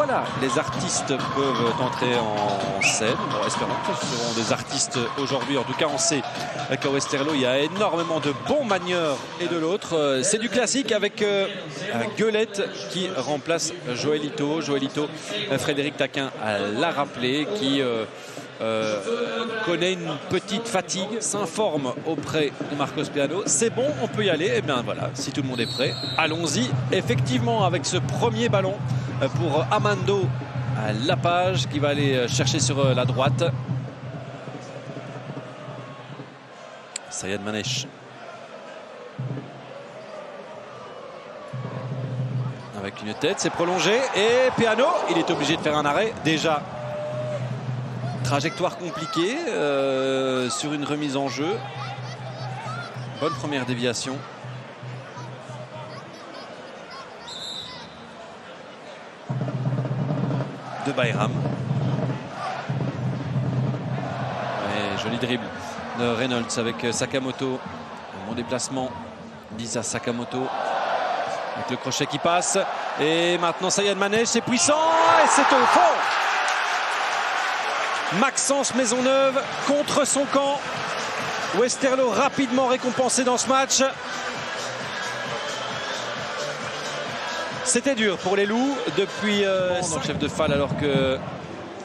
voilà, les artistes peuvent entrer en scène. Bon, espérons que ce seront des artistes aujourd'hui. En tout cas, on sait qu'à Westerlo, il y a énormément de bons manieurs. Et de l'autre, c'est du classique avec Gueulette qui remplace Joëlito. Joëlito, Frédéric Taquin l'a rappelé, qui connaît une petite fatigue, s'informe auprès de Marcos Peano. C'est bon, on peut y aller. Et bien voilà, si tout le monde est prêt, allons-y. Effectivement, avec ce premier ballon pour Amando Lapage qui va aller chercher sur la droite. Sayed Manesh. Avec une tête, c'est prolongé. Et Peano, il est obligé de faire un arrêt. Déjà, trajectoire compliquée sur une remise en jeu. Bonne première déviation. De Bayram. Et joli dribble de Reynolds avec Sakamoto. Bon déplacement d'Isa Sakamoto. Avec le crochet qui passe. Et maintenant Sayed Manesh, c'est puissant. Et c'est au fond. Maxence Maisonneuve contre son camp. Westerlo rapidement récompensé dans ce match. C'était dur pour les Loups depuis dans le chef de Fall, alors que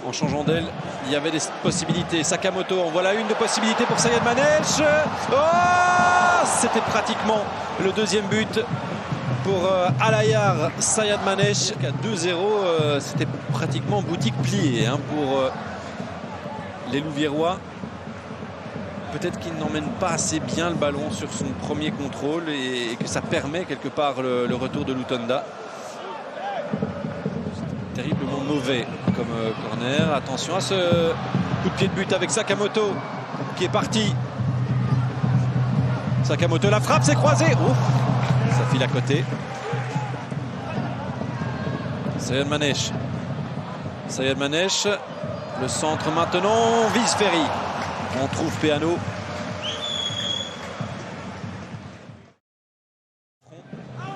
en changeant d'aile, il y avait des possibilités. Sakamoto, en voilà une de possibilités pour Sayed Manesh. Oh, c'était pratiquement le deuxième but pour Alayar Sayed Manesh. À 2-0, c'était pratiquement boutique pliée pour les Louviérois. Peut-être qu'il n'emmène pas assez bien le ballon sur son premier contrôle et que ça permet quelque part le retour de Lutonda. Terriblement mauvais comme corner. Attention à ce coup de pied de but avec Sakamoto qui est parti. Sakamoto, la frappe, c'est croisé. Oh, ça file à côté. Sayed Manesh. Sayed Manesh. Le centre maintenant vise Ferry. On trouve Peano.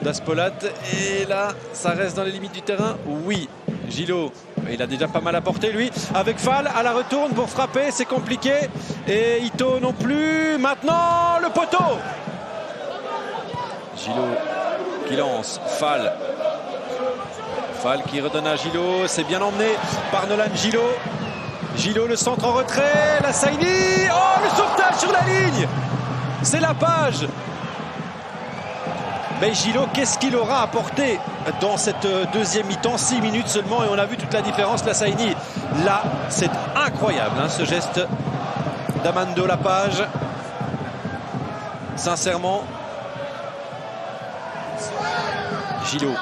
Daspolat. Et là, ça reste dans les limites du terrain. Oui, Gillot, il a déjà pas mal apporté lui. Avec Fall à la retourne pour frapper, c'est compliqué. Et Ito non plus. Maintenant, le poteau. Gillot qui lance. Fall. Fall qui redonne à Gillot. C'est bien emmené par Nolan Gillot. Gillot, le centre en retrait, la Saini. Oh, le sauvetage sur la ligne. C'est Lapage. Mais Gillot, qu'est-ce qu'il aura apporté dans cette deuxième mi-temps? 6 minutes seulement et on a vu toute la différence, la Saini. Là, c'est incroyable, ce geste d'Amando Lapage. Sincèrement. Gillot.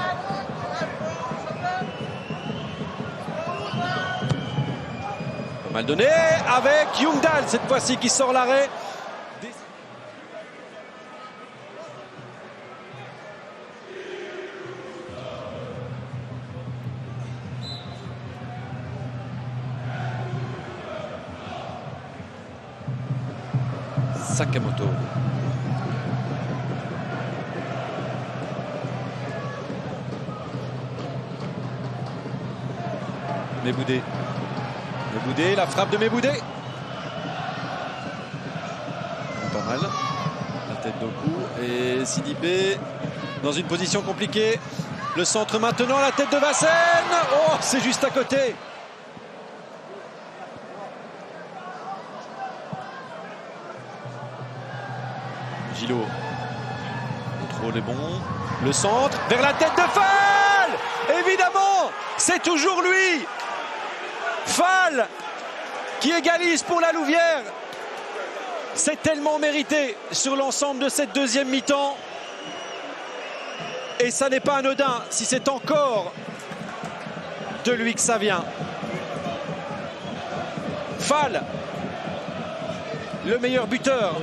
Mal donné avec Youngdal cette fois-ci qui sort l'arrêt. Sakamoto. Méboudé. Méboudé, la frappe de Méboudé. Pas mal. La tête d'Oku. Et Sidibé dans une position compliquée. Le centre maintenant, la tête de Vassen. Oh, c'est juste à côté. Gillot. Le contrôle est bon. Le centre vers la tête de Fall. Évidemment, c'est toujours lui. Fall qui égalise pour la Louvière. C'est tellement mérité sur l'ensemble de cette deuxième mi-temps. Et ça n'est pas anodin si c'est encore de lui que ça vient. Fall, le meilleur buteur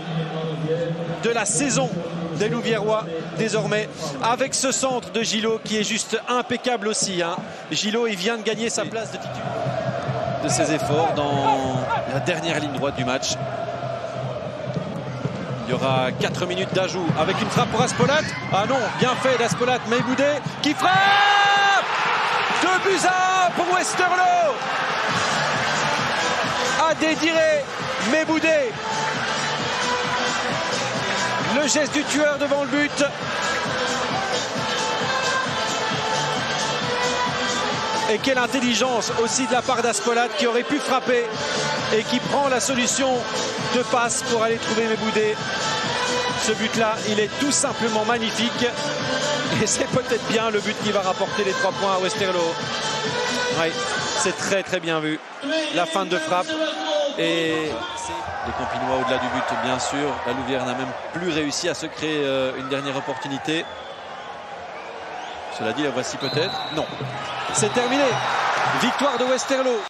de la saison des Louviérois désormais, avec ce centre de Gillot qui est juste impeccable aussi. Gillot, il vient de gagner sa place de titulaire de ses efforts dans la dernière ligne droite du match. Il y aura 4 minutes d'ajout avec une frappe pour Aspolat. Ah non, bien fait d'Aspolat, Méboudé qui frappe 2-0. 2-1 pour Westerlo. Adédiré Meboudé. Le geste du tueur devant le but. Et quelle intelligence aussi de la part d'Aspolate qui aurait pu frapper et qui prend la solution de passe pour aller trouver Meboudé. Ce but-là, il est tout simplement magnifique. Et c'est peut-être bien le but qui va rapporter les 3 points à Westerlo. Oui, c'est très très bien vu. La fin de frappe. Et les Campinois au-delà du but, bien sûr. La Louvière n'a même plus réussi à se créer une dernière opportunité. Cela dit, la voici peut-être. Non. C'est terminé. Victoire de Westerlo.